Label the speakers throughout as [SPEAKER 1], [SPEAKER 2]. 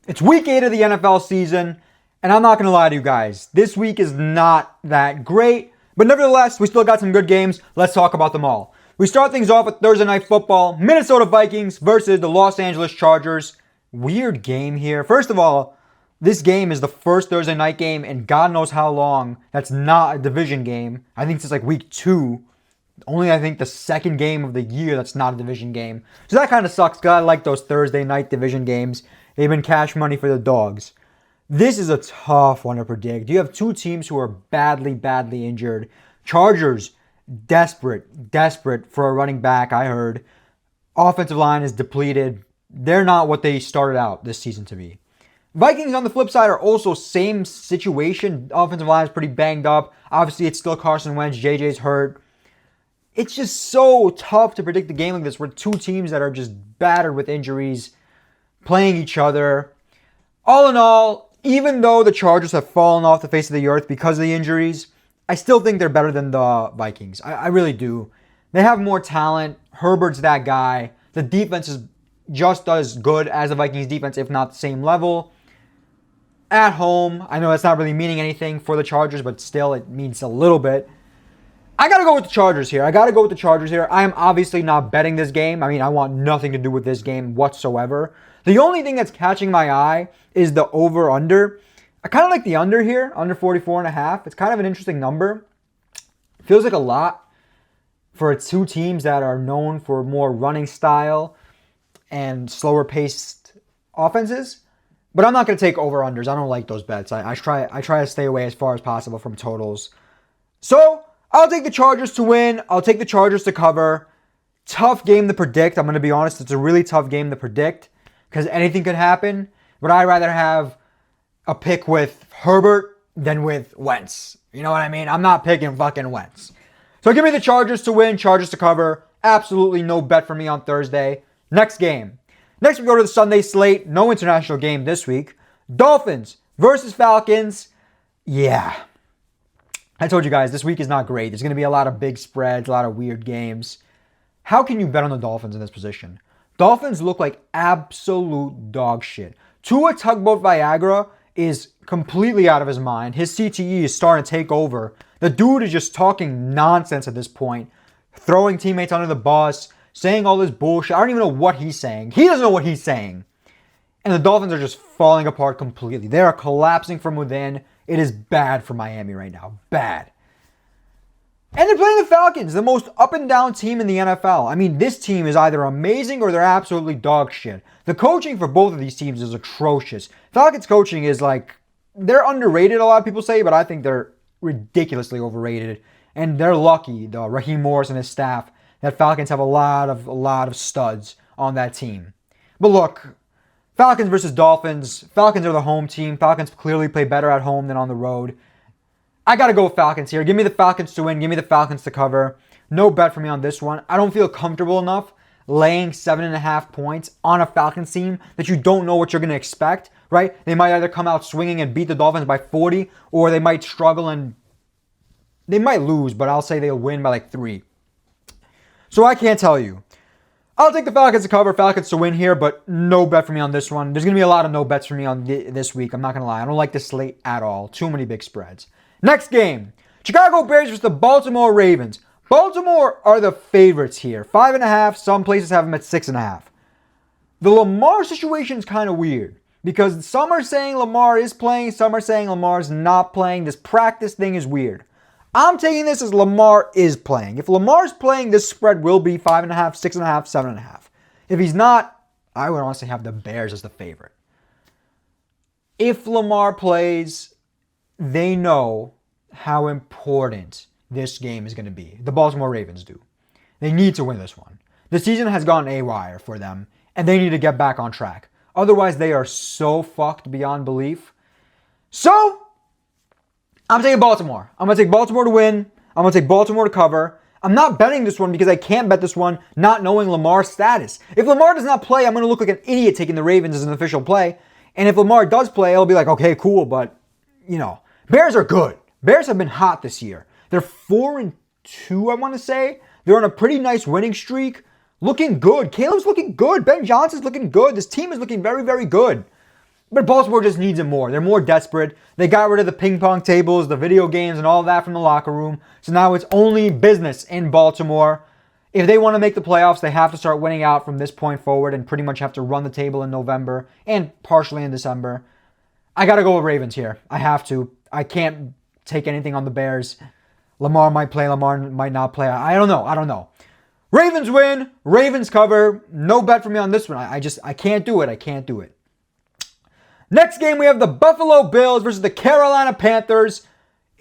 [SPEAKER 1] It's week 8 of the NFL season, and I'm not going to lie to you guys. This week is not that great, but nevertheless, we still got some good games. Let's talk about them all. We start things off with Thursday Night Football. Minnesota Vikings versus the Los Angeles Chargers. Weird game here. First of all, this game is the first Thursday night game in God knows how long that's not a division game. I think it's like week 2. Only, I think, the second game of the year that's not a division game. So that kind of sucks because I like those Thursday night division games. They've been cash money for the dogs. This is a tough one to predict. You have two teams who are badly injured. Chargers, desperate for a running back, I heard. Offensive line is depleted. They're not what they started out this season to be. Vikings on the flip side are also same situation. Offensive line is pretty banged up. Obviously, it's still Carson Wentz. JJ's hurt. It's just so tough to predict a game like this where two teams that are just battered with injuries playing each other. All in all, even though the Chargers have fallen off the face of the earth because of the injuries, I still think they're better than the Vikings. I really do. They have more talent. Herbert's that guy. The defense is just as good as the Vikings defense, if not the same level. At home, I know that's not really meaning anything for the Chargers, but still it means a little bit. I got to go with the Chargers here. I am obviously not betting this game. I mean, I want nothing to do with this game whatsoever. The only thing that's catching my eye is the over-under. I kind of like the under here, under 44.5. It's kind of an interesting number. Feels like a lot for two teams that are known for more running style and slower paced offenses. But I'm not going to take over-unders. I don't like those bets. I try to stay away as far as possible from totals. So I'll take the Chargers to win. I'll take the Chargers to cover. Tough game to predict. I'm going to be honest. It's a really tough game to predict because anything could happen. But I'd rather have a pick with Herbert than with Wentz. You know what I mean? I'm not picking fucking Wentz. So give me the Chargers to win, Chargers to cover. Absolutely no bet for me on Thursday. Next game. Next we go to the Sunday slate. No international game this week. Dolphins versus Falcons. Yeah. I told you guys, this week is not great. There's going to be a lot of big spreads, a lot of weird games. How can you bet on the Dolphins in this position? Dolphins look like absolute dog shit. Tua Tugboat Viagra is completely out of his mind. His CTE is starting to take over. The dude is just talking nonsense at this point, throwing teammates under the bus, saying all this bullshit. I don't even know what he's saying. He doesn't know what he's saying. And the Dolphins are just falling apart completely. They are collapsing from within. It is bad for Miami right now. Bad. And they're playing the Falcons, the most up and down team in the NFL. I mean, this team is either amazing or they're absolutely dog shit. The coaching for both of these teams is atrocious. Falcons coaching is like, they're underrated, a lot of people say, but I think they're ridiculously overrated. And they're lucky, Raheem Morris and his staff, that Falcons have a lot of studs on that team. But look, Falcons versus Dolphins. Falcons are the home team. Falcons clearly play better at home than on the road. I got to go with Falcons here. Give me the Falcons to win. Give me the Falcons to cover. No bet for me on this one. I don't feel comfortable enough laying 7.5 points on a Falcons team that you don't know what you're going to expect, right? They might either come out swinging and beat the Dolphins by 40, or they might struggle and they might lose, but I'll say they'll win by like 3. So I can't tell you. I'll take the Falcons to cover, Falcons to win here, but no bet for me on this one. There's going to be a lot of no bets for me on this week. I'm not going to lie. I don't like this slate at all. Too many big spreads. Next game. Chicago Bears versus the Baltimore Ravens. Baltimore are the favorites here. 5.5. Some places have them at 6.5. The Lamar situation is kind of weird because some are saying Lamar is playing. Some are saying Lamar's not playing. This practice thing is weird. I'm taking this as Lamar is playing. If Lamar's playing, this spread will be 5.5, 6.5, 7.5. If he's not, I would honestly have the Bears as the favorite. If Lamar plays, they know how important this game is going to be. The Baltimore Ravens do. They need to win this one. The season has gone AWire for them, and they need to get back on track. Otherwise, they are so fucked beyond belief. So, I'm taking Baltimore. I'm going to take Baltimore to win. I'm going to take Baltimore to cover. I'm not betting this one because I can't bet this one not knowing Lamar's status. If Lamar does not play, I'm going to look like an idiot taking the Ravens as an official play. And if Lamar does play, I'll be like, okay, cool, but, Bears are good. Bears have been hot this year. They're 4-2, I want to say. They're on a pretty nice winning streak. Looking good. Caleb's looking good. Ben Johnson's looking good. This team is looking very, very good. But Baltimore just needs it more. They're more desperate. They got rid of the ping pong tables, the video games, and all that from the locker room. So now it's only business in Baltimore. If they want to make the playoffs, they have to start winning out from this point forward and pretty much have to run the table in November and partially in December. I got to go with Ravens here. I have to. I can't take anything on the Bears. Lamar might play. Lamar might not play. I don't know. Ravens win. Ravens cover. No bet for me on this one. I can't do it. Next game, we have the Buffalo Bills versus the Carolina Panthers.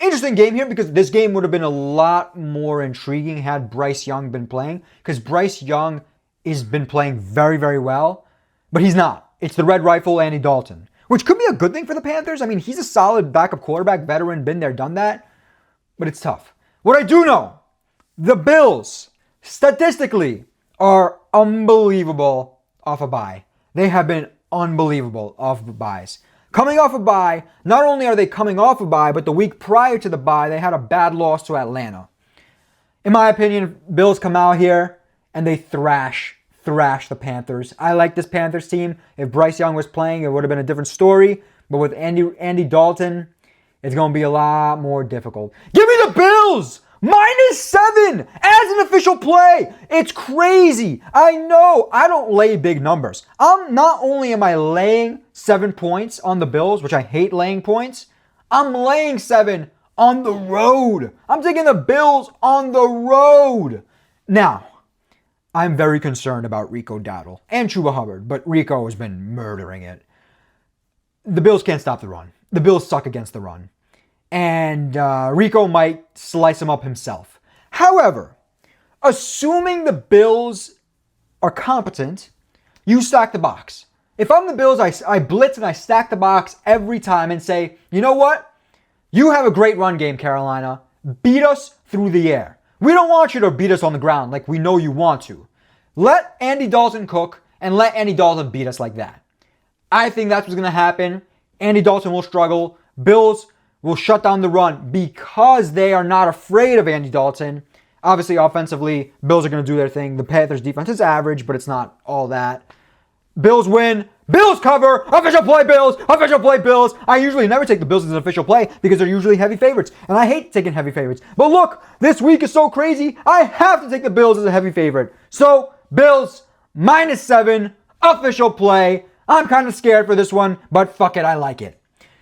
[SPEAKER 1] Interesting game here because this game would have been a lot more intriguing had Bryce Young been playing, because Bryce Young has been playing very, very well, but he's not. It's the Red Rifle, Andy Dalton, which could be a good thing for the Panthers. I mean, he's a solid backup quarterback, veteran, been there, done that, but it's tough. What I do know, the Bills, statistically, are unbelievable off a bye. They have been unbelievable off of buys. Coming off a bye, not only are they coming off a bye, but the week prior to the bye, they had a bad loss to Atlanta. In my opinion, Bills come out here and they thrash the Panthers. I like this Panthers team. If Bryce Young was playing, it would have been a different story. But with Andy Dalton, it's going to be a lot more difficult. Give me the Bills! -7 as an official play. It's crazy. I know I don't lay big numbers. Not only am I laying 7 points on the Bills, which I hate laying points, I'm laying 7 on the road. I'm taking the Bills on the road. Now, I'm very concerned about Rico Dowdle and Chuba Hubbard, but Rico has been murdering it. The Bills can't stop the run. The Bills suck against the run. And Rico might slice him up himself. However, assuming the Bills are competent, you stack the box. If I'm the Bills, I blitz and I stack the box every time and say, you know what? You have a great run game, Carolina. Beat us through the air. We don't want you to beat us on the ground like we know you want to. Let Andy Dalton cook and let Andy Dalton beat us like that. I think that's what's going to happen. Andy Dalton will struggle. Bills will shut down the run because they are not afraid of Andy Dalton. Obviously, offensively, Bills are going to do their thing. The Panthers' defense is average, but it's not all that. Bills win. Bills cover. Official play Bills. Official play Bills. I usually never take the Bills as an official play because they're usually heavy favorites. And I hate taking heavy favorites. But look, this week is so crazy. I have to take the Bills as a heavy favorite. So, Bills -7. Official play. I'm kind of scared for this one, but fuck it. I like it.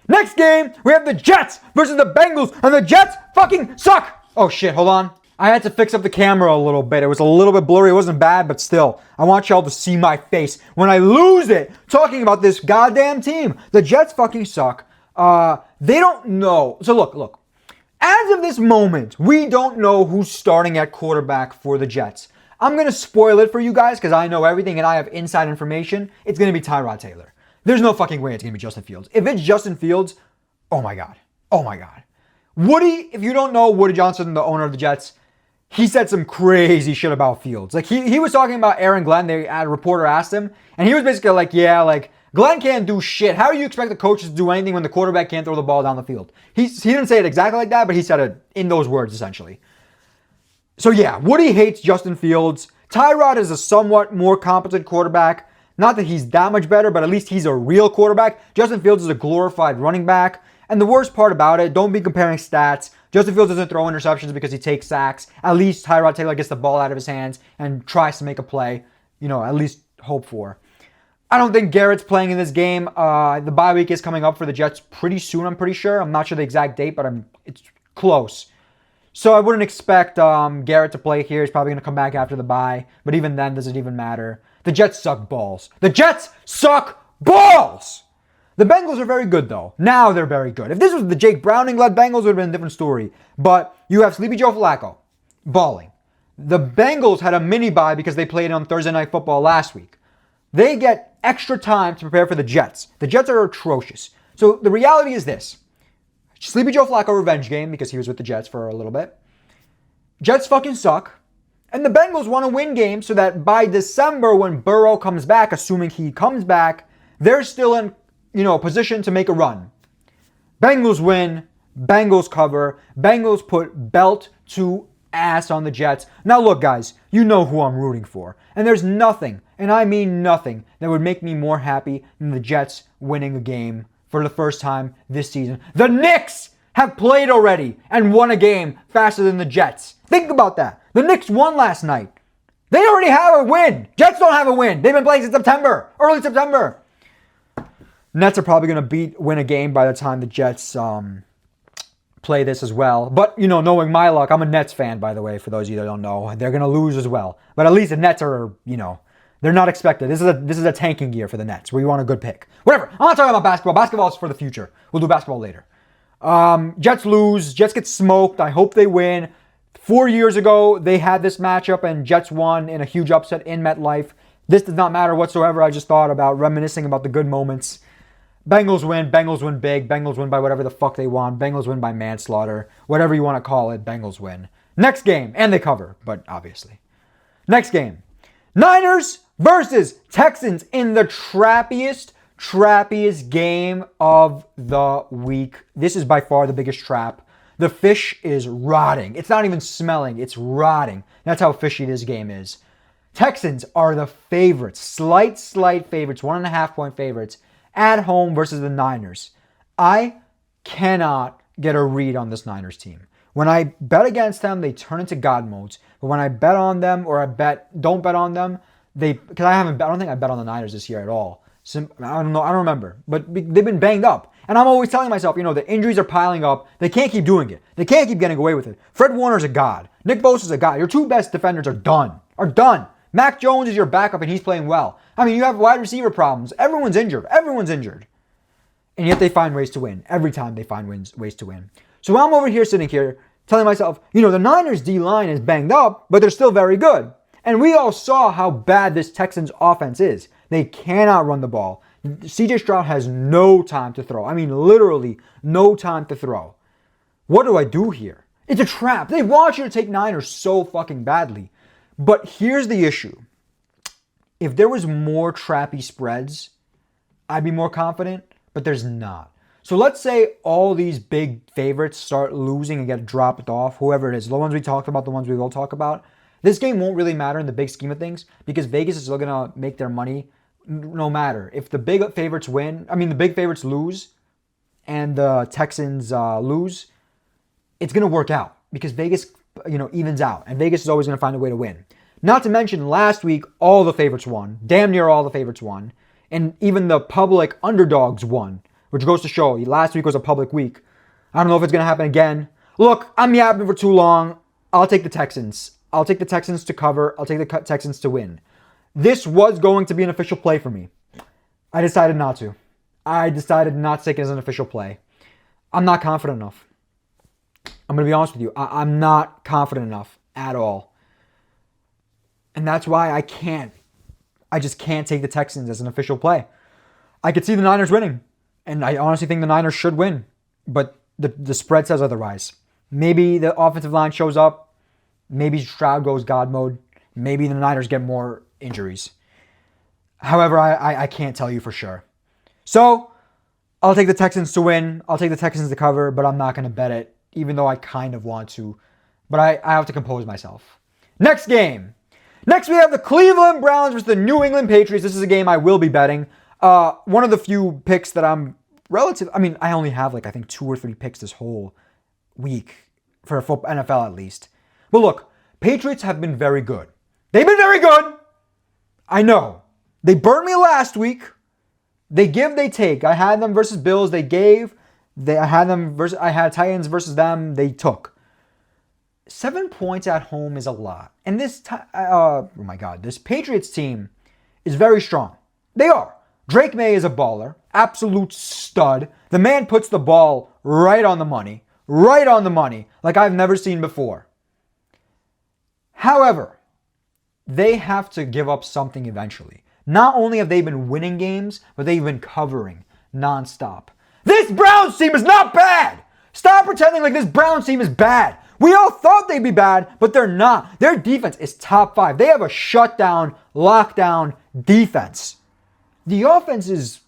[SPEAKER 1] Next game, we have the Jets versus the Bengals, and the Jets fucking suck. Oh shit, hold on. I had to fix up the camera a little bit. It was a little bit blurry. It wasn't bad, but still. I want y'all to see my face when I lose it talking about this goddamn team. The Jets fucking suck. They don't know. So look. As of this moment, we don't know who's starting at quarterback for the Jets. I'm going to spoil it for you guys because I know everything and I have inside information. It's going to be Tyrod Taylor. There's no fucking way it's going to be Justin Fields. If it's Justin Fields, oh my God. Woody, if you don't know Woody Johnson, the owner of the Jets, he said some crazy shit about Fields. Like he was talking about Aaron Glenn. A reporter asked him, and he was basically like, yeah, like Glenn can't do shit. How do you expect the coaches to do anything when the quarterback can't throw the ball down the field? He didn't say it exactly like that, but he said it in those words essentially. So yeah, Woody hates Justin Fields. Tyrod is a somewhat more competent quarterback. Not that he's that much better, but at least he's a real quarterback. Justin Fields is a glorified running back. And the worst part about it, don't be comparing stats. Justin Fields doesn't throw interceptions because he takes sacks. At least Tyrod Taylor gets the ball out of his hands and tries to make a play. At least hope for. I don't think Garrett's playing in this game. The bye week is coming up for the Jets pretty soon, I'm pretty sure. I'm not sure the exact date, but it's close. So I wouldn't expect Garrett to play here. He's probably going to come back after the bye. But even then, does it even matter? The Jets suck balls. The Jets suck balls! The Bengals are very good, though. Now they're very good. If this was the Jake Browning-led Bengals, it would have been a different story. But you have Sleepy Joe Flacco balling. The Bengals had a mini-bye because they played on Thursday Night Football last week. They get extra time to prepare for the Jets. The Jets are atrocious. So the reality is this. Sleepy Joe Flacco revenge game because he was with the Jets for a little bit. Jets fucking suck. And the Bengals want to win games so that by December when Burrow comes back, assuming he comes back, they're still in, position to make a run. Bengals win. Bengals cover. Bengals put belt to ass on the Jets. Now look, guys, you know who I'm rooting for. And there's nothing, and I mean nothing, that would make me more happy than the Jets winning a game for the first time this season. The Knicks have played already and won a game faster than the Jets. Think about that. The Knicks won last night. They already have a win. Jets don't have a win. They've been playing since September, early September. Nets are probably going to win a game by the time the Jets play this as well. But, you know, knowing my luck, I'm a Nets fan, by the way, for those of you that don't know. They're going to lose as well. But at least the Nets are, you know, they're not expected. This is a tanking year for the Nets where you want a good pick. Whatever. I'm not talking about basketball. Basketball is for the future. We'll do basketball later. Jets lose. Jets get smoked. I hope they win. 4 years ago, they had this matchup and Jets won in a huge upset in MetLife. This does not matter whatsoever. I just thought about reminiscing about the good moments. Bengals win big, Bengals win by whatever the fuck they want, Bengals win by manslaughter, whatever you want to call it, Bengals win. Next game, and they cover, but obviously. Next game, Niners versus Texans in the trappiest game of the week. This is by far the biggest trap. The fish is rotting. It's not even smelling, it's rotting. That's how fishy this game is. Texans are the favorites, slight favorites, 1.5-point favorites, at home versus the Niners. I cannot get a read on this Niners team. When I bet against them, they turn into God modes. But when I bet on them or don't bet on them, because I don't think I bet on the Niners this year at all. I don't know, I don't remember. But they've been banged up. And I'm always telling myself, you know, the injuries are piling up. They can't keep doing it. They can't keep getting away with it. Fred Warner's a god. Nick Bosa's a god. Your two best defenders are done. Mac Jones is your backup and he's playing well. I mean, you have wide receiver problems. Everyone's injured. And yet they find ways to win. Every time they find ways to win. So I'm over here sitting here telling myself, you know, the Niners D-line is banged up, but they're still very good. And we all saw how bad this Texans offense is. They cannot run the ball. CJ Stroud has no time to throw. I mean, literally no time to throw. What do I do here? It's a trap. They want you to take Niners so fucking badly. But here's the issue. If there was more trappy spreads, I'd be more confident, but there's not. So let's say all these big favorites start losing and get dropped off, whoever it is, the ones we talked about, the ones we will talk about. This game won't really matter in the big scheme of things because Vegas is still going to make their money no matter. If the big favorites the big favorites lose and the Texans lose, it's going to work out because Vegas, you know, evens out and Vegas is always going to find a way to win. Not to mention last week, all the favorites won. Damn near all the favorites won. And even the public underdogs won, which goes to show last week was a public week. I don't know if it's going to happen again. Look, I'm yapping for too long. I'll take the Texans. I'll take the Texans to cover. I'll take the Texans to win. This was going to be an official play for me. I decided not to. I decided not to take it as an official play. I'm not confident enough. I'm going to be honest with you. I'm not confident enough at all. And that's why I just can't take the Texans as an official play. I could see the Niners winning. And I honestly think the Niners should win. But the spread says otherwise. Maybe the offensive line shows up. Maybe Stroud goes God mode. Maybe the Niners get more injuries. However, I can't tell you for sure. So, I'll take the Texans to win. I'll take the Texans to cover, but I'm not going to bet it, even though I kind of want to. But I have to compose myself. Next game. Next, we have the Cleveland Browns versus the New England Patriots. This is a game I will be betting. One of the few picks that I only have I think 2 or 3 picks this whole week for NFL at least. But look, Patriots have been very good. They've been very good. I know. They burned me last week. They give, they take. I had them versus Bills. They gave. I had Titans versus them. They took. 7 points at home is a lot. And this Patriots team is very strong. They are. Drake May is a baller. Absolute stud. The man puts the ball right on the money. Right on the money. Like I've never seen before. However, they have to give up something eventually. Not only have they been winning games, but they've been covering nonstop. This Browns team is not bad. Stop pretending like this Browns team is bad. We all thought they'd be bad, but they're not. Their defense is top 5. They have a shutdown, lockdown defense. The offense is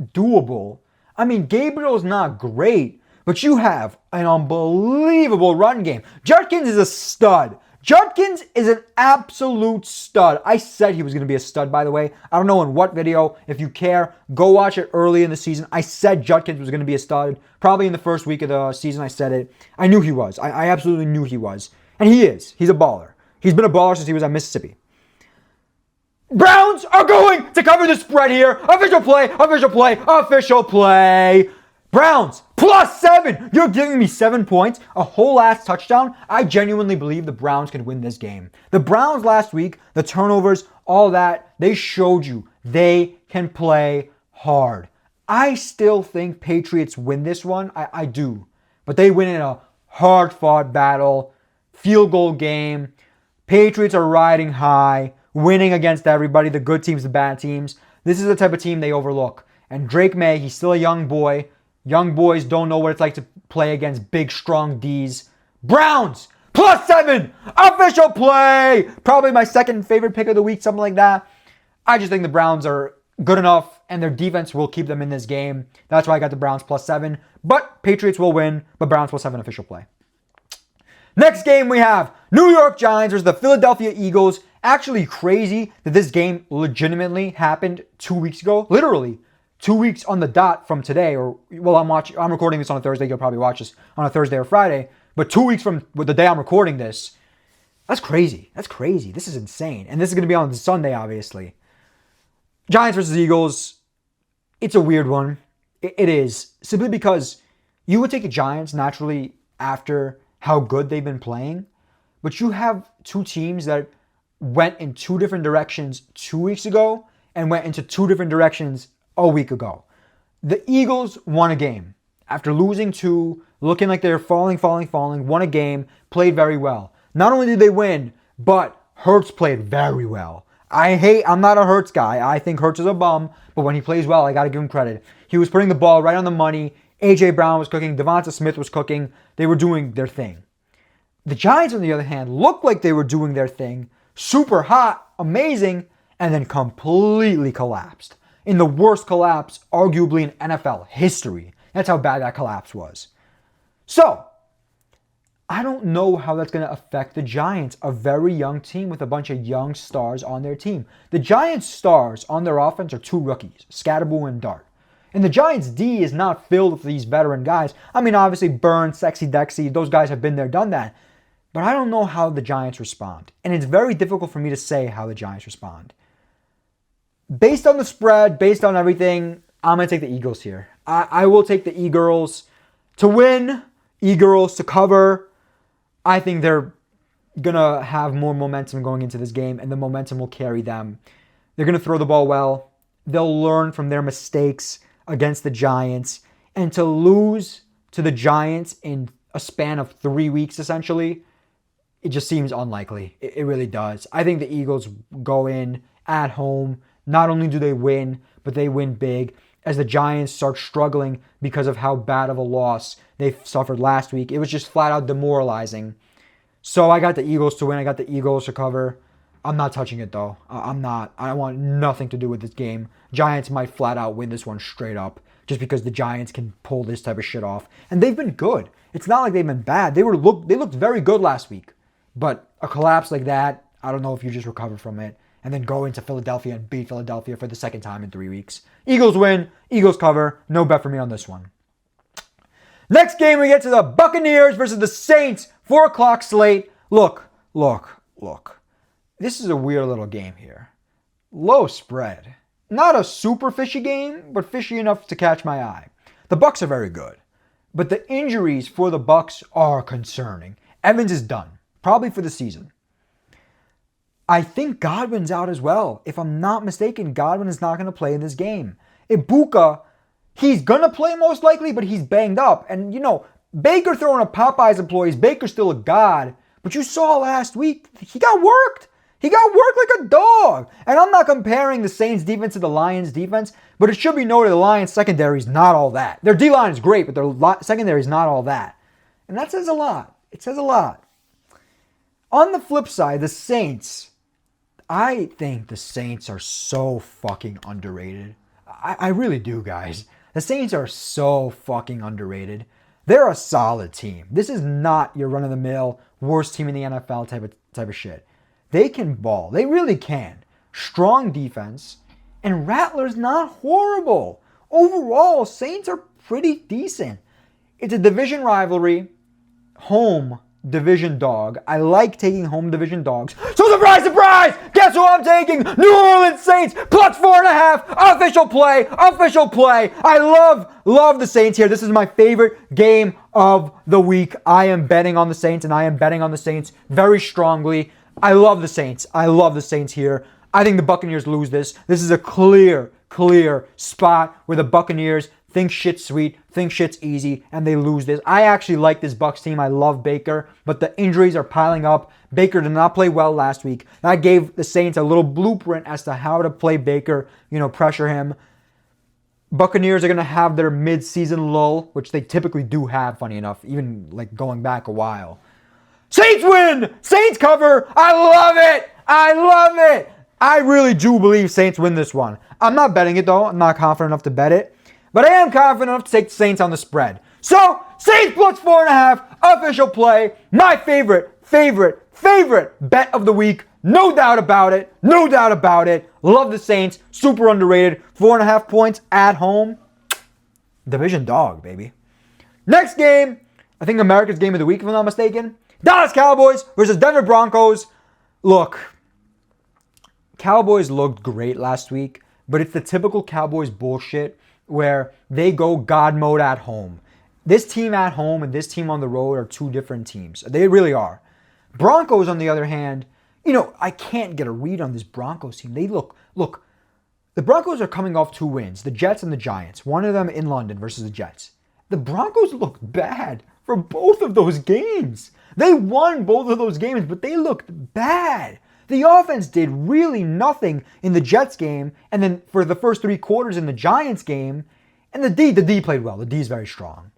[SPEAKER 1] doable. I mean, Gabriel's not great, but you have an unbelievable run game. Judkins is a stud. Judkins is an absolute stud. I said he was going to be a stud, by the way. I don't know in what video. If you care, go watch it early in the season. I said Judkins was going to be a stud. Probably in the first week of the season I said it. I knew he was. I absolutely knew he was. And he is. He's a baller. He's been a baller since he was at Mississippi. Browns are going to cover the spread here. Official play, official play, official play. Browns, +7. You're giving me 7 points, a whole ass touchdown. I genuinely believe the Browns can win this game. The Browns last week, the turnovers, all that, they showed you they can play hard. I still think Patriots win this one. I do. But they win in a hard-fought battle, field goal game. Patriots are riding high, winning against everybody, the good teams, the bad teams. This is the type of team they overlook. And Drake May, he's still a young boy. Young boys don't know what it's like to play against big, strong Ds. Browns, +7, official play. Probably my second favorite pick of the week, something like that. I just think the Browns are good enough, and their defense will keep them in this game. That's why I got the Browns +7. But Patriots will win, but Browns +7 official play. Next game we have New York Giants versus the Philadelphia Eagles. Actually crazy that this game legitimately happened 2 weeks ago. Literally 2 weeks on the dot from today. I'm recording this on a Thursday. You'll probably watch this on a Thursday or Friday. But 2 weeks from the day I'm recording this. That's crazy. That's crazy. This is insane. And this is going to be on Sunday, obviously. Giants versus Eagles. It's a weird one. It is. Simply because you would take the Giants naturally after how good they've been playing. But you have two teams that went in two different directions 2 weeks ago and went into two different directions a week ago. The Eagles won a game. After losing two, looking like they're falling, won a game, played very well. Not only did they win, but Hurts played very well. I'm not a Hurts guy. I think Hurts is a bum, but when he plays well, I got to give him credit. He was putting the ball right on the money. A.J. Brown was cooking. Devonta Smith was cooking. They were doing their thing. The Giants, on the other hand, looked like they were doing their thing. Super hot, amazing, and then completely collapsed. In the worst collapse, arguably in NFL history. That's how bad that collapse was. So, I don't know how that's going to affect the Giants, a very young team with a bunch of young stars on their team. The Giants' stars on their offense are two rookies, Scatterboo and Dart. And the Giants' D is not filled with these veteran guys. I mean, obviously, Burns, Sexy Dexy, those guys have been there, done that. But I don't know how the Giants respond. And it's very difficult for me to say how the Giants respond. Based on the spread, based on everything, I'm going to take the Eagles here. I will take the E-Girls to win, E-Girls to cover. I think they're going to have more momentum going into this game, and the momentum will carry them. They're going to throw the ball well. They'll learn from their mistakes against the Giants. And to lose to the Giants in a span of 3 weeks, essentially, it just seems unlikely. It really does. I think the Eagles go in at home. Not only do they win, but they win big. As the Giants start struggling because of how bad of a loss they suffered last week, it was just flat out demoralizing. So I got the Eagles to win. I got the Eagles to cover. I'm not touching it though. I'm not. I want nothing to do with this game. Giants might flat out win this one straight up just because the Giants can pull this type of shit off. And they've been good. It's not like they've been bad. They looked very good last week. But a collapse like that, I don't know if you just recover from it and then go into Philadelphia and beat Philadelphia for the second time in 3 weeks. Eagles win. Eagles cover. No bet for me on this one. Next game, we get to the Buccaneers versus the Saints. 4 o'clock slate. Look. This is a weird little game here. Low spread. Not a super fishy game, but fishy enough to catch my eye. The Bucs are very good, but the injuries for the Bucs are concerning. Evans is done, probably for the season. I think Godwin's out as well. If I'm not mistaken, Godwin is not going to play in this game. Ibuka, he's going to play most likely, but he's banged up. And, Baker throwing a Popeyes employees. Baker's still a god. But you saw last week, he got worked. He got worked like a dog. And I'm not comparing the Saints defense to the Lions defense, but it should be noted the Lions secondary is not all that. Their D-line is great, but their secondary is not all that. And that says a lot. It says a lot. On the flip side, the Saints, I think the Saints are so fucking underrated. I really do, guys. The Saints are so fucking underrated. They're a solid team. This is not your run-of-the-mill worst team in the NFL type of shit. They can ball. They really can. Strong defense. And Rattler's not horrible. Overall, Saints are pretty decent. It's a division rivalry. Home division dog. I like taking home division dogs. So surprise, surprise! Guess who I'm taking? New Orleans Saints plus 4.5. Official play. Official play. I love the Saints here. This is my favorite game of the week. I am betting on the Saints, and I am betting on the Saints very strongly. I love the Saints. I love the Saints here. I think the Buccaneers lose this. This is a clear spot where the Buccaneers think shit's sweet, think shit's easy, and they lose this. I actually like this Bucs team. I love Baker, but the injuries are piling up. Baker did not play well last week. That gave the Saints a little blueprint as to how to play Baker, pressure him. Buccaneers are going to have their mid-season lull, which they typically do have, funny enough, even like going back a while. Saints win! Saints cover! I love it! I love it! I really do believe Saints win this one. I'm not betting it, though. I'm not confident enough to bet it. But I am confident enough to take the Saints on the spread. So, Saints plus 4.5, official play. My favorite bet of the week. No doubt about it. No doubt about it. Love the Saints. Super underrated. 4.5 points at home. Division dog, baby. Next game, I think America's game of the week, if I'm not mistaken. Dallas Cowboys versus Denver Broncos. Look, Cowboys looked great last week, but it's the typical Cowboys bullshit where they go God mode at home. This team at home and this team on the road are two different teams. They really are. Broncos, on the other hand, I can't get a read on this Broncos team. They look, the Broncos are coming off 2 wins, the Jets and the Giants. One of them in London versus the Jets. The Broncos looked bad for both of those games. They won both of those games, but they looked bad. The offense did really nothing in the Jets game, and then for the first 3 quarters in the Giants game, and the D played well. The D is very strong.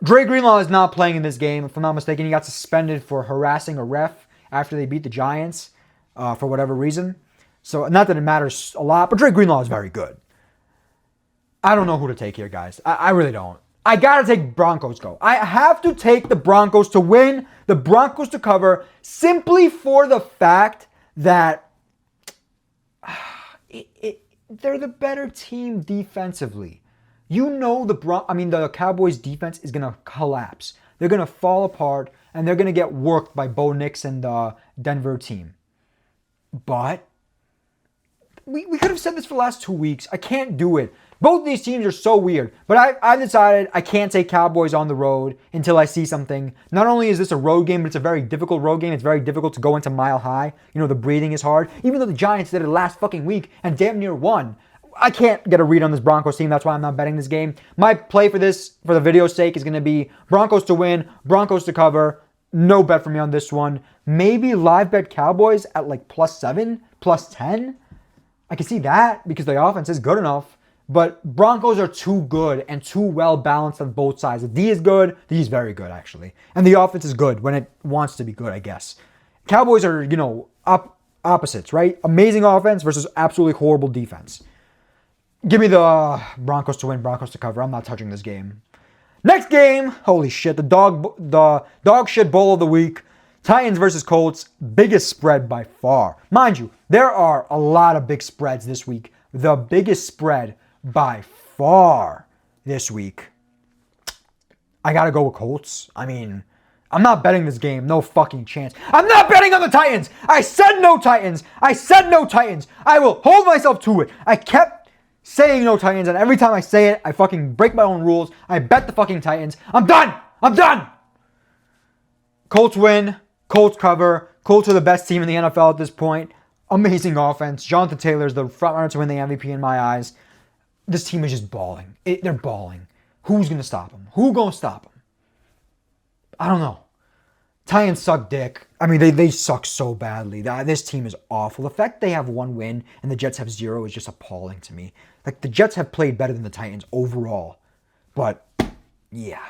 [SPEAKER 1] Dre Greenlaw is not playing in this game. If I'm not mistaken, he got suspended for harassing a ref after they beat the Giants for whatever reason. So not that it matters a lot, but Dre Greenlaw is very good. I don't know who to take here, guys. I really don't. I got to take Broncos go. I have to take the Broncos to win, the Broncos to cover, simply for the fact that they're the better team defensively. The Cowboys defense is going to collapse. They're going to fall apart, and they're going to get worked by Bo Nix and the Denver team. But we could have said this for the last 2 weeks. I can't do it. Both these teams are so weird. But I've decided I can't take Cowboys on the road until I see something. Not only is this a road game, but it's a very difficult road game. It's very difficult to go into Mile High. The breathing is hard. Even though the Giants did it last fucking week and damn near won. I can't get a read on this Broncos team. That's why I'm not betting this game. My play for this, for the video's sake, is going to be Broncos to win, Broncos to cover. No bet for me on this one. Maybe live bet Cowboys at like +7, +10. I can see that because the offense is good enough. But Broncos are too good and too well balanced on both sides. The D is good. The D is very good, actually. And the offense is good when it wants to be good, I guess. Cowboys are, opposites, right? Amazing offense versus absolutely horrible defense. Give me the Broncos to win, Broncos to cover. I'm not touching this game. Next game, holy shit, the dog shit bowl of the week. Titans versus Colts, biggest spread by far. Mind you, there are a lot of big spreads this week. The biggest spread by far this week. I gotta go with Colts. I'm not betting this game. No fucking chance. I'm not betting on the Titans. I said no Titans. I will hold myself to it. I kept saying no Titans, and every time I say it, I fucking break my own rules. I bet the fucking Titans. I'm done. Colts win. Colts cover. Colts are the best team in the NFL at this point. Amazing offense. Jonathan Taylor is the front runner to win the MVP in my eyes. This team is just balling. They're balling. Who's going to stop them? Who's going to stop them? I don't know. Titans suck dick. They suck so badly. This team is awful. The fact they have 1 win and the Jets have 0 is just appalling to me. Like, the Jets have played better than the Titans overall. But, yeah.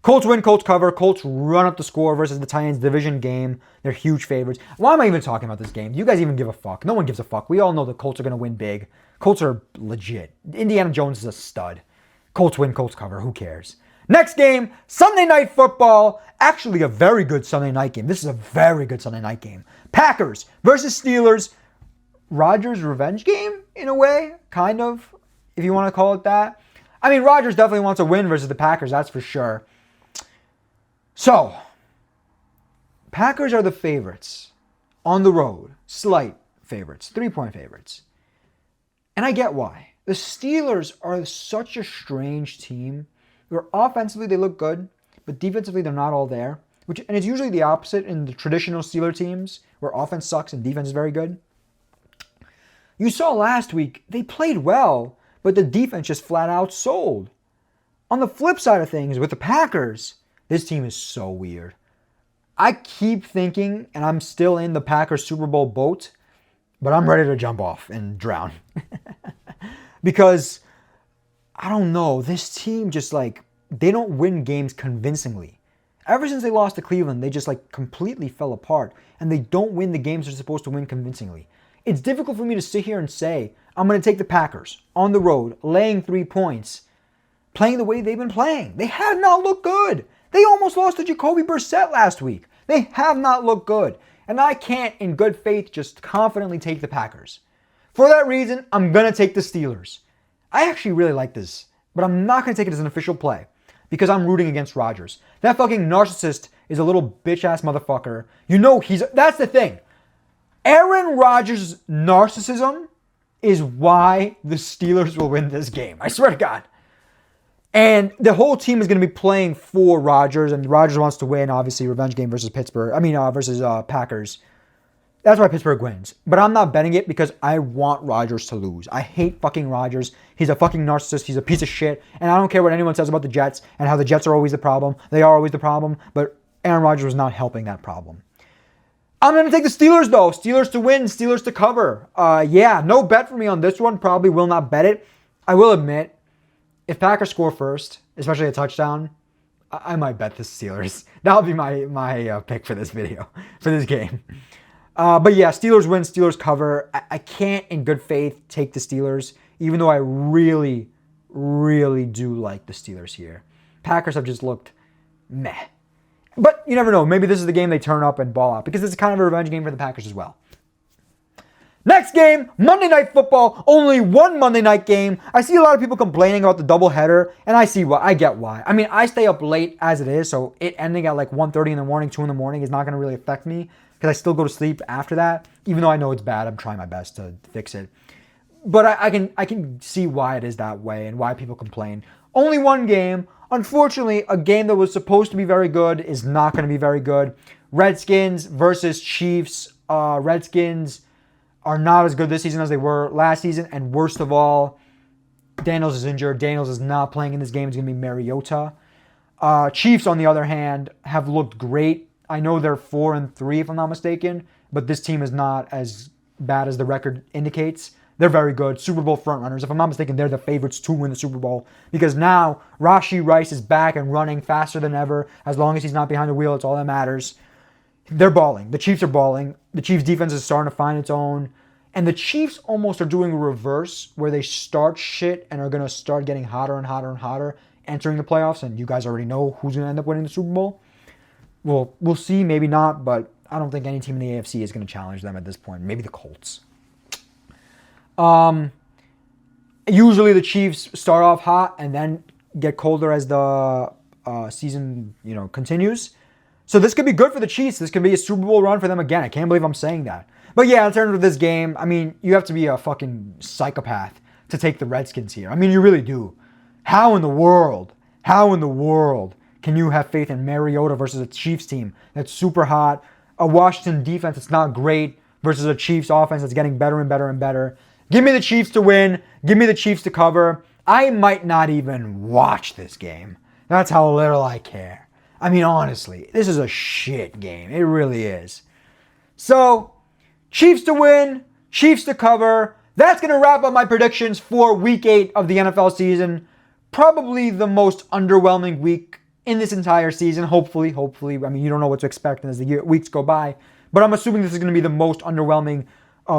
[SPEAKER 1] Colts win, Colts cover. Colts run up the score versus the Titans division game. They're huge favorites. Why am I even talking about this game? Do you guys even give a fuck? No one gives a fuck. We all know the Colts are going to win big. Colts are legit. Indiana Jones is a stud. Colts win, Colts cover. Who cares? Next game, Sunday Night Football. Actually, a very good Sunday night game. This is a very good Sunday night game. Packers versus Steelers. Rodgers' revenge game, in a way, kind of, if you want to call it that. I mean, Rodgers definitely wants a win versus the Packers, that's for sure. So, Packers are the favorites on the road. Slight favorites, 3-point favorites. And I get why. The Steelers are such a strange team where offensively they look good, but defensively they're not all there. And it's usually the opposite in the traditional Steeler teams where offense sucks and defense is very good. You saw last week, they played well, but the defense just flat out sold. On the flip side of things, with the Packers, this team is so weird. I keep thinking, and I'm still in the Packers Super Bowl boat, but I'm ready to jump off and drown. Because, I don't know, this team just they don't win games convincingly. Ever since they lost to Cleveland, they just completely fell apart. And they don't win the games they're supposed to win convincingly. It's difficult for me to sit here and say, I'm going to take the Packers on the road, laying 3 points, playing the way they've been playing. They have not looked good. They almost lost to Jacoby Brissett last week. They have not looked good. And I can't, in good faith, just confidently take the Packers. For that reason, I'm going to take the Steelers. I actually really like this, but I'm not going to take it as an official play because I'm rooting against Rodgers. That fucking narcissist is a little bitch-ass motherfucker. You know that's the thing. Aaron Rodgers' narcissism is why the Steelers will win this game. I swear to God. And the whole team is going to be playing for Rodgers, and Rodgers wants to win, obviously, revenge game versus versus Packers. That's why Pittsburgh wins. But I'm not betting it because I want Rodgers to lose. I hate fucking Rodgers. He's a fucking narcissist. He's a piece of shit. And I don't care what anyone says about the Jets and how the Jets are always the problem. They are always the problem, but Aaron Rodgers was not helping that problem. I'm going to take the Steelers, though. Steelers to win, Steelers to cover. Yeah, no bet for me on this one. Probably will not bet it. I will admit, if Packers score first, especially a touchdown, I might bet the Steelers. That'll be my pick for this video, for this game. But yeah, Steelers win, Steelers cover. I can't, in good faith, take the Steelers, even though I really, really do like the Steelers here. Packers have just looked meh. But you never know. Maybe this is the game they turn up and ball out because it's kind of a revenge game for the Packers as well. Next game, Monday Night Football. Only one Monday night game. I see a lot of people complaining about the doubleheader, and I get why. I mean, I stay up late as it is, so it ending at 1:30 in the morning, 2 in the morning is not going to really affect me because I still go to sleep after that. Even though I know it's bad, I'm trying my best to fix it. But I can see why it is that way and why people complain. Only one game. Unfortunately, a game that was supposed to be very good is not going to be very good. Redskins versus Chiefs. Redskins are not as good this season as they were last season. And worst of all, Daniels is injured. Daniels is not playing in this game. It's going to be Mariota. Chiefs, on the other hand, have looked great. I know they're 4-3 if I'm not mistaken, but this team is not as bad as the record indicates. They're very good. Super Bowl frontrunners. If I'm not mistaken, they're the favorites to win the Super Bowl because now Rashee Rice is back and running faster than ever. As long as he's not behind the wheel, it's all that matters. They're balling. The Chiefs are balling. The Chiefs defense is starting to find its own. And the Chiefs almost are doing a reverse where they start shit and are going to start getting hotter and hotter and hotter entering the playoffs. And you guys already know who's going to end up winning the Super Bowl. Well, we'll see. Maybe not. But I don't think any team in the AFC is going to challenge them at this point. Maybe the Colts. Usually the Chiefs start off hot and then get colder as the season, continues. So this could be good for the Chiefs. This could be a Super Bowl run for them again. I can't believe I'm saying that. But yeah, in terms of this game, I mean, you have to be a fucking psychopath to take the Redskins here. I mean, you really do. How in the world can you have faith in Mariota versus a Chiefs team that's super hot, a Washington defense that's not great versus a Chiefs offense that's getting better and better and better? Give me the Chiefs to win. Give me the Chiefs to cover. I might not even watch this game. That's how little I care. I mean, honestly, this is a shit game. It really is. So, Chiefs to win, Chiefs to cover. That's going to wrap up my predictions for Week 8 of the NFL season. Probably the most underwhelming week in this entire season. Hopefully. I mean, you don't know what to expect as the weeks go by. But I'm assuming this is going to be the most underwhelming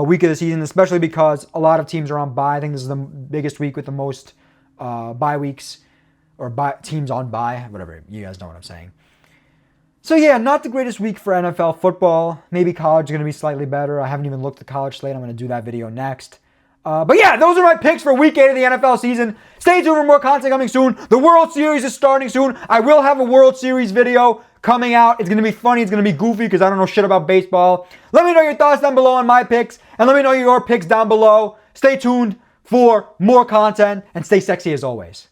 [SPEAKER 1] week of the season, especially because a lot of teams are on bye. I think this is the biggest week with the most bye weeks. or teams on bye, whatever. You guys know what I'm saying. So yeah, not the greatest week for NFL football. Maybe college is going to be slightly better. I haven't even looked at the college slate. I'm going to do that video next. But yeah, those are my picks for week 8 of the NFL season. Stay tuned for more content coming soon. The World Series is starting soon. I will have a World Series video coming out. It's going to be funny. It's going to be goofy because I don't know shit about baseball. Let me know your thoughts down below on my picks. And let me know your picks down below. Stay tuned for more content and stay sexy as always.